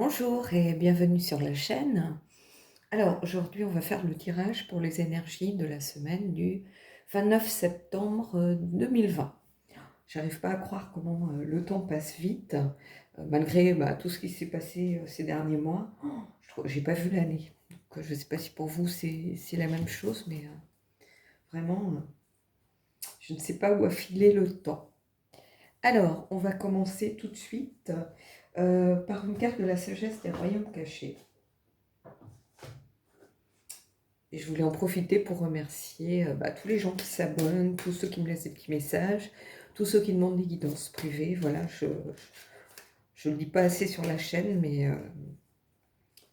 Bonjour et bienvenue sur la chaîne. Alors aujourd'hui, on va faire le tirage pour les énergies de la semaine du 29 septembre 2020. J'arrive pas à croire comment le temps passe vite, malgré tout ce qui s'est passé ces derniers mois. J'ai pas vu l'année. Donc, je ne sais pas si pour vous c'est la même chose, mais vraiment, je ne sais pas où a filé le temps. Alors, on va commencer tout de suite par une carte de la sagesse des royaumes cachés. Et je voulais en profiter pour remercier tous les gens qui s'abonnent, tous ceux qui me laissent des petits messages, tous ceux qui demandent des guidances privées. Voilà, je ne le dis pas assez sur la chaîne, mais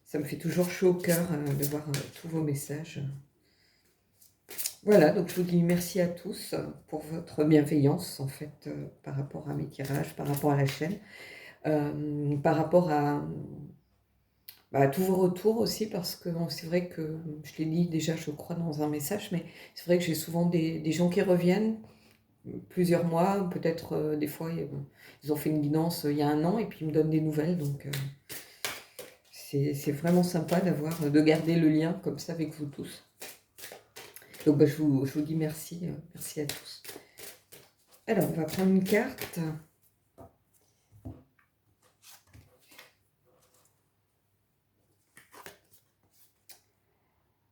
ça me fait toujours chaud au cœur de voir tous vos messages. Voilà, donc je vous dis merci à tous pour votre bienveillance, en fait, par rapport à mes tirages, par rapport à la chaîne, par rapport à tous vos retours aussi, parce que bon, c'est vrai que, je l'ai dit déjà, je crois, dans un message, mais c'est vrai que j'ai souvent des gens qui reviennent plusieurs mois, peut-être des fois, ils ont fait une guidance il y a un an, et puis ils me donnent des nouvelles, donc c'est vraiment sympa de garder le lien comme ça avec vous tous. Donc je vous dis merci, merci à tous. Alors, on va prendre une carte.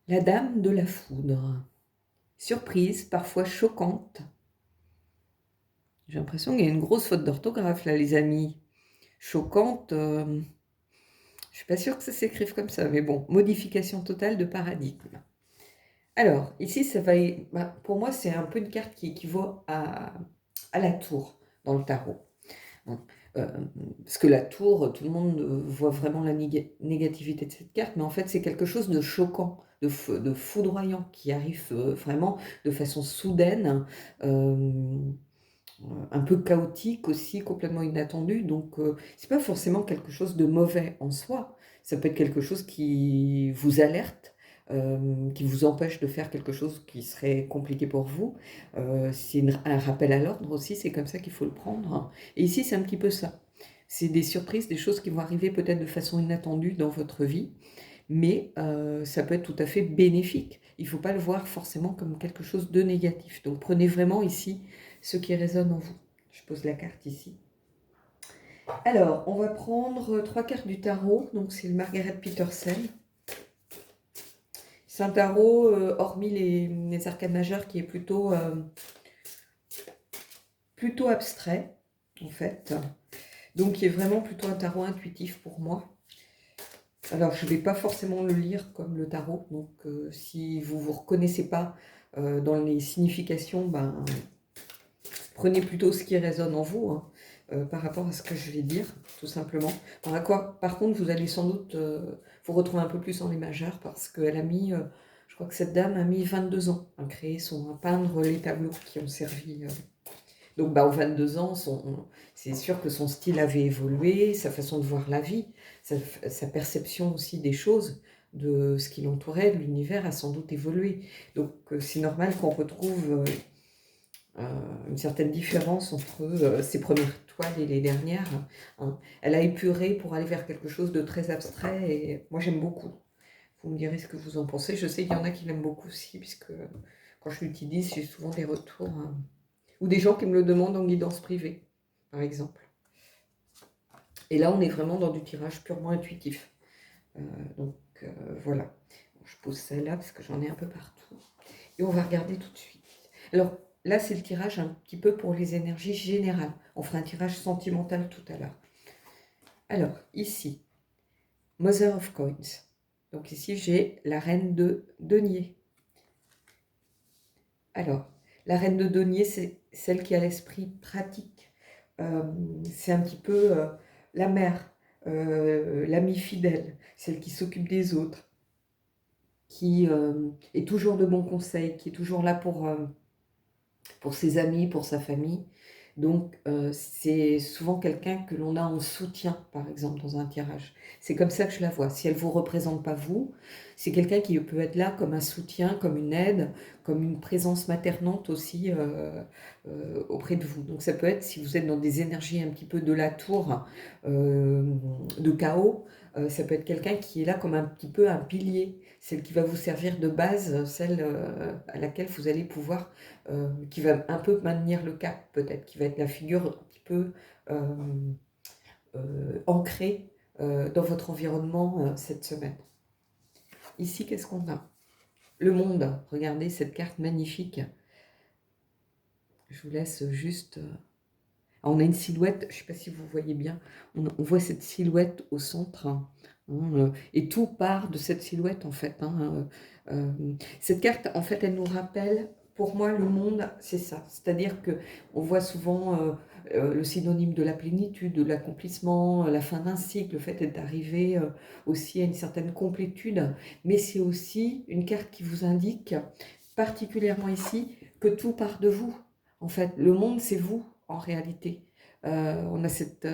La dame de la foudre. Surprise, parfois choquante. J'ai l'impression qu'il y a une grosse faute d'orthographe là, les amis. Choquante, je suis pas sûre que ça s'écrive comme ça, mais bon, modification totale de paradigme. Alors, ici, pour moi, c'est un peu une carte qui équivaut à la tour dans le tarot. Bon, parce que la tour, tout le monde voit vraiment la négativité de cette carte, mais en fait, c'est quelque chose de choquant, de foudroyant, qui arrive vraiment de façon soudaine, un peu chaotique aussi, complètement inattendu. Donc, c'est pas forcément quelque chose de mauvais en soi. Ça peut être quelque chose qui vous alerte, qui vous empêche de faire quelque chose qui serait compliqué pour vous. C'est un rappel à l'ordre aussi, c'est comme ça qu'il faut le prendre. Et ici, c'est un petit peu ça. C'est des surprises, des choses qui vont arriver peut-être de façon inattendue dans votre vie, mais ça peut être tout à fait bénéfique. Il ne faut pas le voir forcément comme quelque chose de négatif. Donc prenez vraiment ici ce qui résonne en vous. Je pose la carte ici. Alors, on va prendre 3 cartes du tarot. Donc c'est le Margaret Peterson. C'est un tarot, hormis les arcanes majeures, qui est plutôt abstrait, en fait. Donc qui est vraiment plutôt un tarot intuitif pour moi. Alors, je ne vais pas forcément le lire comme le tarot, donc si vous ne vous reconnaissez pas dans les significations, prenez plutôt ce qui résonne en vous, hein, par rapport à ce que je vais dire, tout simplement. Par contre, vous allez sans doute vous retrouver un peu plus en les majeures, parce qu'elle a mis, je crois que cette dame a mis 22 ans à peindre les tableaux qui ont servi. Donc, aux 22 ans, c'est sûr que son style avait évolué, sa façon de voir la vie, sa perception aussi des choses, de ce qui l'entourait, de l'univers a sans doute évolué. Donc, c'est normal qu'on retrouve une certaine différence entre ses premières toiles et les dernières, hein. Elle a épuré pour aller vers quelque chose de très abstrait, et moi j'aime beaucoup. Vous me direz ce que vous en pensez. Je sais qu'il y en a qui l'aiment beaucoup aussi, puisque quand je l'utilise, j'ai souvent des retours, hein, ou des gens qui me le demandent en guidance privée, par exemple. Et là, on est vraiment dans du tirage purement intuitif. Donc, voilà. Bon, je pose ça là, parce que j'en ai un peu partout. Et on va regarder tout de suite. Alors, là, c'est le tirage un petit peu pour les énergies générales. On fera un tirage sentimental tout à l'heure. Alors, ici, Mother of Coins. Donc ici, j'ai la reine de denier. Alors, la reine de denier, c'est celle qui a l'esprit pratique. C'est un petit peu la mère, l'amie fidèle, celle qui s'occupe des autres, qui est toujours de bons conseils, qui est toujours là pour ses amis, pour sa famille. Donc, c'est souvent quelqu'un que l'on a en soutien, par exemple, dans un tirage. C'est comme ça que je la vois. Si elle ne vous représente pas vous, c'est quelqu'un qui peut être là comme un soutien, comme une aide, comme une présence maternante aussi auprès de vous. Donc, ça peut être, si vous êtes dans des énergies un petit peu de la tour, de chaos, Ça peut être quelqu'un qui est là comme un petit peu un pilier, celle qui va vous servir de base, celle à laquelle vous allez pouvoir, qui va un peu maintenir le cap peut-être, qui va être la figure un petit peu ancrée dans votre environnement cette semaine. Ici, qu'est-ce qu'on a? Le monde, regardez cette carte magnifique. Je vous laisse juste... on a une silhouette, je ne sais pas si vous voyez bien, on voit cette silhouette au centre, hein, et tout part de cette silhouette en fait. Cette carte, en fait, elle nous rappelle, pour moi, le monde, c'est ça. C'est-à-dire qu'on voit souvent le synonyme de la plénitude, de l'accomplissement, la fin d'un cycle, le fait d'arriver aussi à une certaine complétude, mais c'est aussi une carte qui vous indique, particulièrement ici, que tout part de vous. En fait, le monde, c'est vous, en réalité. On a cette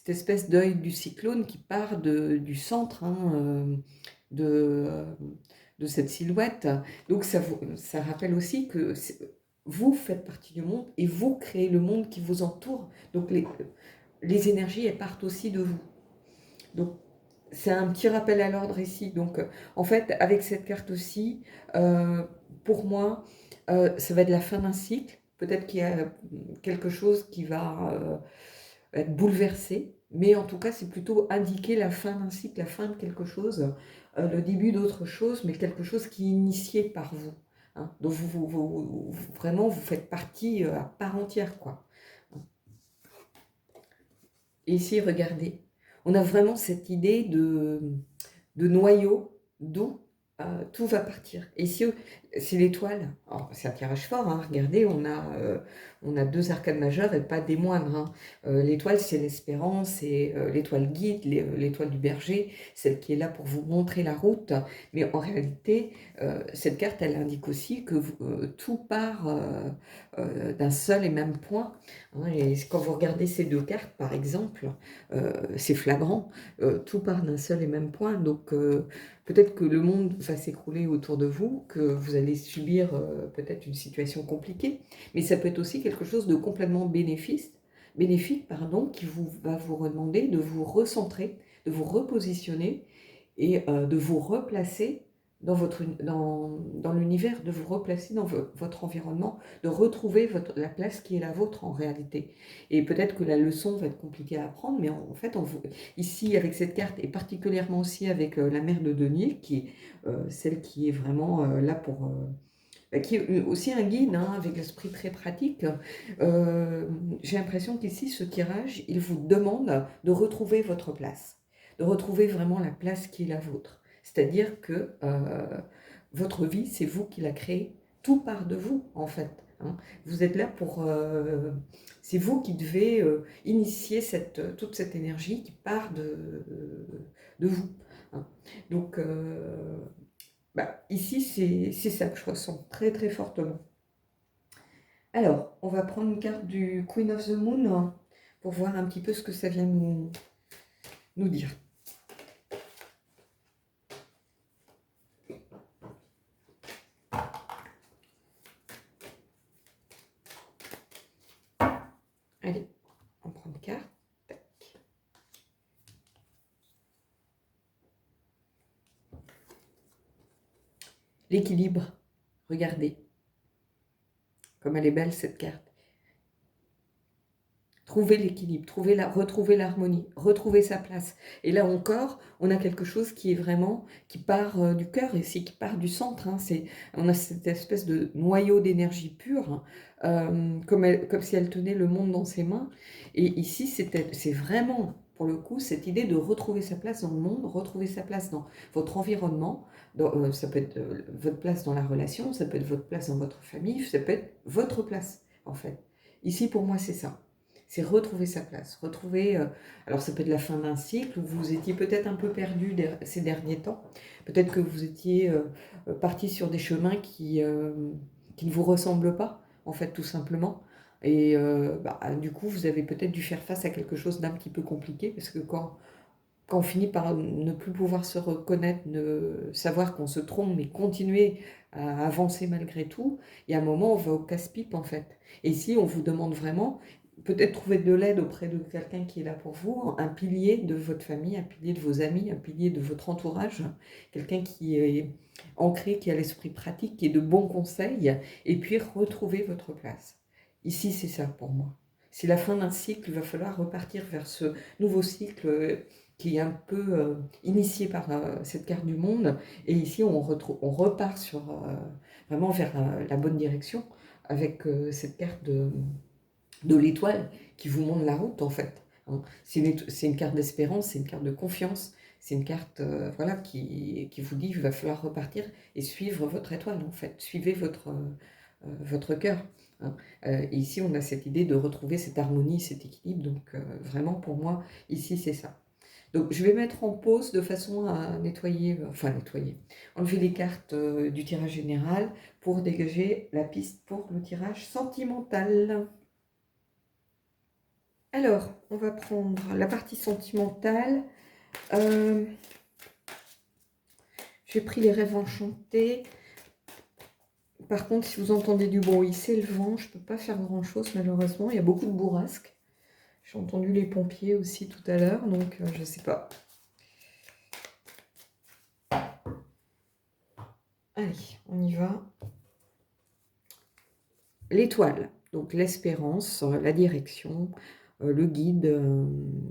espèce d'œil du cyclone qui part du centre de cette silhouette. Donc, ça rappelle aussi que vous faites partie du monde et vous créez le monde qui vous entoure. Donc, les énergies, elles partent aussi de vous. Donc, c'est un petit rappel à l'ordre ici. Donc, en fait, avec cette carte aussi, pour moi, ça va être la fin d'un cycle. Peut-être qu'il y a quelque chose qui va être bouleversé, mais en tout cas, c'est plutôt indiquer la fin d'un cycle, la fin de quelque chose, le début d'autre chose, mais quelque chose qui est initié par vous. Hein. Donc, vraiment, vous faites partie à part entière, quoi. Et ici, regardez, on a vraiment cette idée de noyau d'où tout va partir. Et si c'est l'étoile, c'est un tirage fort, hein, regardez, on a deux arcanes majeures et pas des moindres. Hein. L'étoile, c'est l'espérance, c'est l'étoile guide, l'étoile du berger, celle qui est là pour vous montrer la route. Mais en réalité, cette carte, elle indique aussi que tout part d'un seul et même point. Hein, et quand vous regardez ces deux cartes, par exemple, c'est flagrant, tout part d'un seul et même point. Donc, peut-être que le monde va s'écrouler autour de vous, que vous allez subir peut-être une situation compliquée, mais ça peut être aussi quelque chose de complètement bénéfique, qui va vous demander de vous recentrer, de vous repositionner et de vous replacer dans l'univers, de vous replacer dans votre environnement, de retrouver la place qui est la vôtre en réalité. Et peut-être que la leçon va être compliquée à apprendre, mais en fait, ici, avec cette carte, et particulièrement aussi avec la mère de Denis, qui est celle qui est vraiment là pour... qui est aussi un guide, hein, avec l'esprit très pratique. J'ai l'impression qu'ici, ce tirage, il vous demande de retrouver votre place, de retrouver vraiment la place qui est la vôtre. C'est-à-dire que votre vie, c'est vous qui la créez, tout part de vous, en fait. Hein. Vous êtes là pour... c'est vous qui devez initier toute cette énergie qui part de vous. Hein. Donc, ici, c'est ça que je ressens très très fortement. Alors, on va prendre une carte du Queen of the Moon pour voir un petit peu ce que ça vient nous dire. Allez, on prend une carte. L'équilibre, regardez, comme elle est belle cette carte. Trouver l'équilibre, retrouver l'harmonie, retrouver sa place. Et là encore, on a quelque chose qui est vraiment, qui part du cœur et qui part du centre. Hein. On a cette espèce de noyau d'énergie pure, comme si elle tenait le monde dans ses mains. Et ici, c'est vraiment, pour le coup, cette idée de retrouver sa place dans le monde, retrouver sa place dans votre environnement. Ça peut être votre place dans la relation, ça peut être votre place dans votre famille, ça peut être votre place, en fait. Ici, pour moi, c'est ça. C'est retrouver sa place, alors ça peut être la fin d'un cycle, où vous étiez peut-être un peu perdu ces derniers temps, peut-être que vous étiez parti sur des chemins qui ne vous ressemblent pas, en fait, tout simplement. Et du coup, vous avez peut-être dû faire face à quelque chose d'un petit peu compliqué, parce que quand on finit par ne plus pouvoir se reconnaître, savoir qu'on se trompe, mais continuer à avancer malgré tout, il y a un moment où on va au casse-pipe, en fait. Et ici, on vous demande vraiment... peut-être trouver de l'aide auprès de quelqu'un qui est là pour vous, un pilier de votre famille, un pilier de vos amis, un pilier de votre entourage, quelqu'un qui est ancré, qui a l'esprit pratique, qui est de bons conseils, et puis retrouver votre place. Ici, c'est ça pour moi. C'est la fin d'un cycle, il va falloir repartir vers ce nouveau cycle qui est un peu initié par cette carte du monde. Et ici, on repart sur, vraiment vers la bonne direction avec cette carte de l'étoile qui vous montre la route en fait. Hein. C'est une carte d'espérance, c'est une carte de confiance, c'est une carte voilà, qui vous dit qu'il va falloir repartir et suivre votre étoile en fait, suivez votre cœur. Hein. Et ici on a cette idée de retrouver cette harmonie, cet équilibre, donc vraiment pour moi ici c'est ça. Donc je vais mettre en pause de façon à nettoyer, enlever les cartes du tirage général pour dégager la piste pour le tirage sentimental. Alors, on va prendre la partie sentimentale. J'ai pris les rêves enchantés. Par contre, si vous entendez du bruit, c'est le vent. Je ne peux pas faire grand-chose, malheureusement. Il y a beaucoup de bourrasques. J'ai entendu les pompiers aussi tout à l'heure, donc je ne sais pas. Allez, on y va. L'étoile, donc l'espérance, la direction, le guide,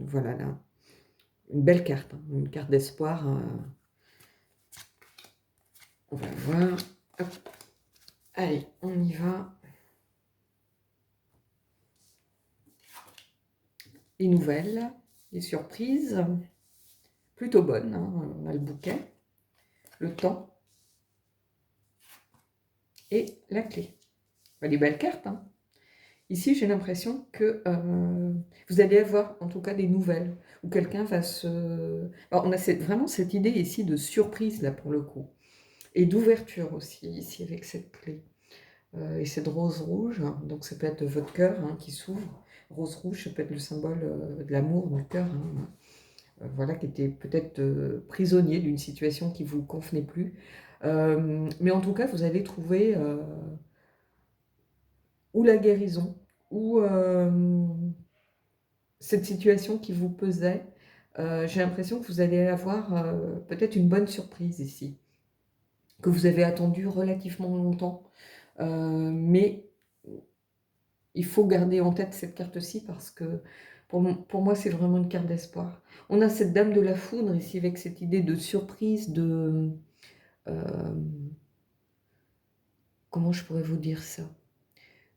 voilà, là. Une belle carte, hein, une carte d'espoir. On va voir. Hop. Allez, on y va. Les nouvelles, les surprises, plutôt bonnes. Hein. On a le bouquet, le temps et la clé. Les belles cartes. Hein. Ici, j'ai l'impression que vous allez avoir en tout cas des nouvelles, où quelqu'un va se... Alors, on a vraiment cette idée ici de surprise, là, pour le coup, et d'ouverture aussi, ici, avec cette clé. Et cette rose rouge, hein, donc ça peut être votre cœur hein, qui s'ouvre. Rose rouge, ça peut être le symbole de l'amour, du cœur, hein, voilà, qui était peut-être prisonnier d'une situation qui ne vous convenait plus. Mais en tout cas, vous allez trouver ou la guérison, ou cette situation qui vous pesait. J'ai l'impression que vous allez avoir peut-être une bonne surprise ici, que vous avez attendu relativement longtemps. Mais il faut garder en tête cette carte-ci parce que pour moi, c'est vraiment une carte d'espoir. On a cette dame de la foudre ici avec cette idée de surprise, de... comment je pourrais vous dire ça?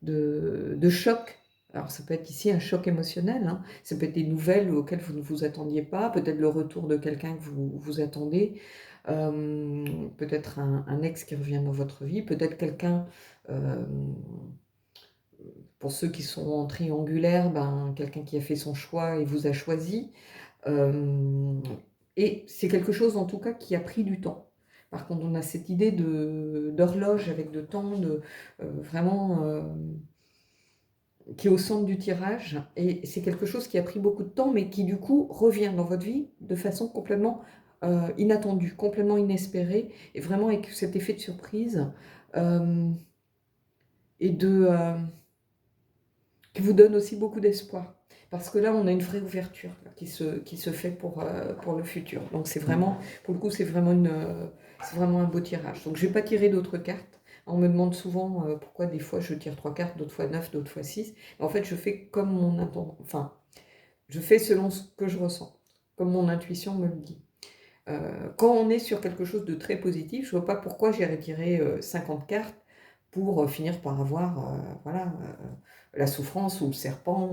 De choc. Alors, ça peut être ici un choc émotionnel. Hein. Ça peut être des nouvelles auxquelles vous ne vous attendiez pas. Peut-être le retour de quelqu'un que vous attendez. Peut-être un ex qui revient dans votre vie. Peut-être quelqu'un... pour ceux qui sont en triangulaire, ben, quelqu'un qui a fait son choix et vous a choisi. Et c'est quelque chose en tout cas qui a pris du temps. Par contre, on a cette idée d'horloge avec de temps, vraiment qui est au centre du tirage. Et c'est quelque chose qui a pris beaucoup de temps, mais qui du coup revient dans votre vie de façon complètement inattendue, complètement inespérée, et vraiment avec cet effet de surprise et qui vous donne aussi beaucoup d'espoir. Parce que là, on a une vraie ouverture là, qui se fait pour le futur. Donc c'est vraiment, pour le coup, c'est vraiment un beau tirage. Donc je ne vais pas tirer d'autres cartes. On me demande souvent pourquoi des fois je tire 3 cartes, d'autres fois 9, d'autres fois 6. En fait, je fais comme mon intention. Enfin, je fais selon ce que je ressens, comme mon intuition me le dit. Quand on est sur quelque chose de très positif, je ne vois pas pourquoi j'ai retiré 50 cartes pour finir par avoir voilà, la souffrance ou le serpent.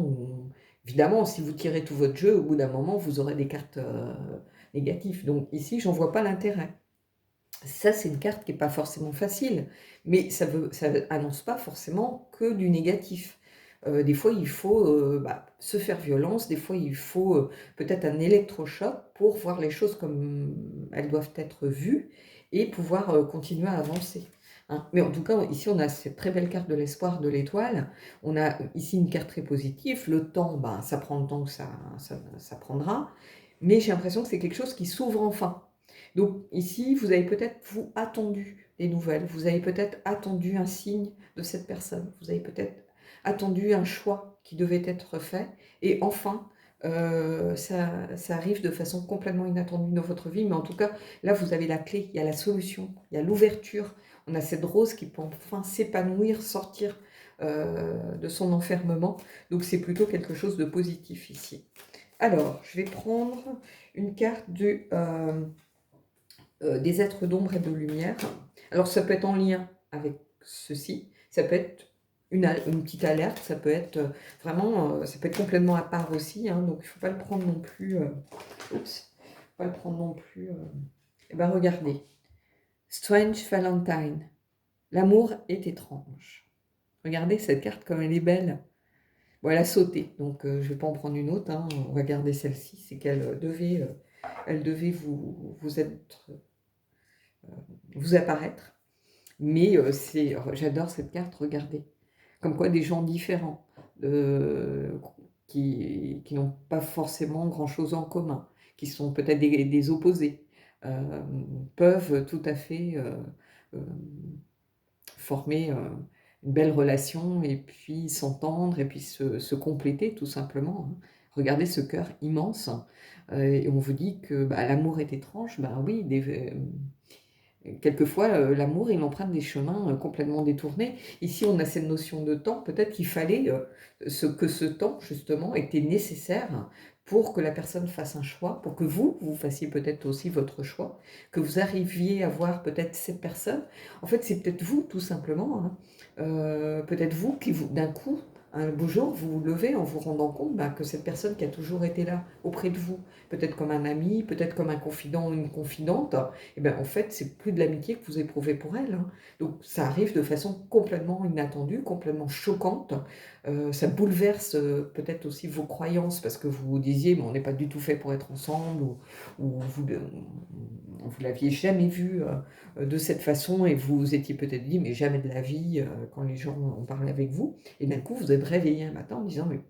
Évidemment, si vous tirez tout votre jeu, au bout d'un moment, vous aurez des cartes négatives. Donc ici, j'en vois pas l'intérêt. Ça, c'est une carte qui n'est pas forcément facile, mais ça annonce pas forcément que du négatif. Des fois, il faut se faire violence, des fois, il faut peut-être un électrochoc pour voir les choses comme elles doivent être vues et pouvoir continuer à avancer. Hein. Mais en tout cas, ici, on a cette très belle carte de l'espoir de l'étoile. On a ici une carte très positive. Le temps, ça prend le temps que ça prendra. Mais j'ai l'impression que c'est quelque chose qui s'ouvre enfin. Donc ici, vous avez peut-être, vous, attendu des nouvelles. Vous avez peut-être attendu un signe de cette personne. Vous avez peut-être attendu, un choix qui devait être fait, et enfin, ça arrive de façon complètement inattendue dans votre vie, mais en tout cas, là, vous avez la clé, il y a la solution, il y a l'ouverture. On a cette rose qui peut enfin s'épanouir, sortir de son enfermement. Donc, c'est plutôt quelque chose de positif ici. Alors, je vais prendre une carte des êtres d'ombre et de lumière. Alors, ça peut être en lien avec ceci, ça peut être une petite alerte, ça peut être vraiment, ça peut être complètement à part aussi, hein, donc il ne faut pas le prendre non plus, oups, pas le prendre non plus, eh ben regardez, Strange Valentine, l'amour est étrange. Regardez cette carte comme elle est belle. Bon, elle a sauté, donc je ne vais pas en prendre une autre, hein, on va garder celle-ci, c'est qu'elle devait, elle devait vous apparaître. Mais j'adore cette carte, regardez. Comme quoi des gens différents, qui n'ont pas forcément grand-chose en commun, qui sont peut-être des opposés, peuvent tout à fait former une belle relation et puis s'entendre et puis se compléter tout simplement, hein. Regardez ce cœur immense, et on vous dit que bah, l'amour est étrange, bah oui, quelquefois, l'amour, il emprunte des chemins complètement détournés. Ici, on a cette notion de temps. Peut-être qu'il fallait que ce temps, justement, était nécessaire pour que la personne fasse un choix, pour que vous fassiez peut-être aussi votre choix, que vous arriviez à voir peut-être cette personne. En fait, c'est peut-être vous, tout simplement, hein. Peut-être vous qui, d'un coup, un beau jour, vous vous levez en vous rendant compte bah, que cette personne qui a toujours été là, auprès de vous, peut-être comme un ami, peut-être comme un confident ou une confidente, et ben, en fait, c'est plus de l'amitié que vous éprouvez pour elle, hein. Donc, ça arrive de façon complètement inattendue, complètement choquante. Ça bouleverse peut-être aussi vos croyances parce que vous vous disiez, mais on n'est pas du tout fait pour être ensemble, ou vous l'aviez jamais vu de cette façon et vous vous étiez peut-être dit, mais jamais de la vie, quand les gens ont parlé avec vous. Et d'un coup, vous êtes réveillé un matin en disant, mais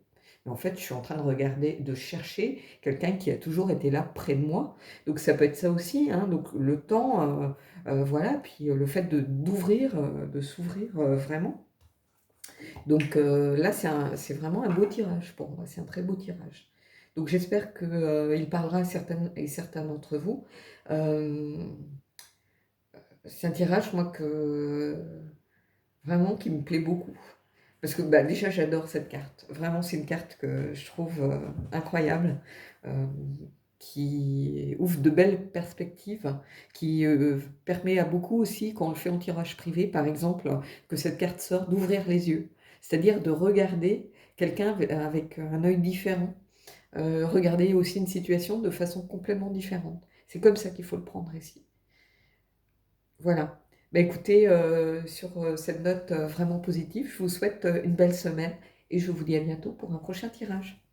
en fait, je suis en train de regarder, de chercher quelqu'un qui a toujours été là près de moi. Donc ça peut être ça aussi, hein. Donc le temps, voilà, puis le fait d'ouvrir, de s'ouvrir vraiment. Donc là, c'est vraiment un beau tirage pour moi, c'est un très beau tirage. Donc j'espère qu'il parlera à certaines et certains d'entre vous. C'est un tirage, moi, vraiment qui me plaît beaucoup. Parce que bah, déjà, j'adore cette carte. Vraiment, c'est une carte que je trouve incroyable, euh, qui ouvre de belles perspectives, qui permet à beaucoup aussi, quand on le fait en tirage privé, par exemple, que cette carte sort, d'ouvrir les yeux. C'est-à-dire de regarder quelqu'un avec un œil différent, regarder aussi une situation de façon complètement différente. C'est comme ça qu'il faut le prendre ici. Voilà. Bah, écoutez, sur cette note vraiment positive, je vous souhaite une belle semaine et je vous dis à bientôt pour un prochain tirage.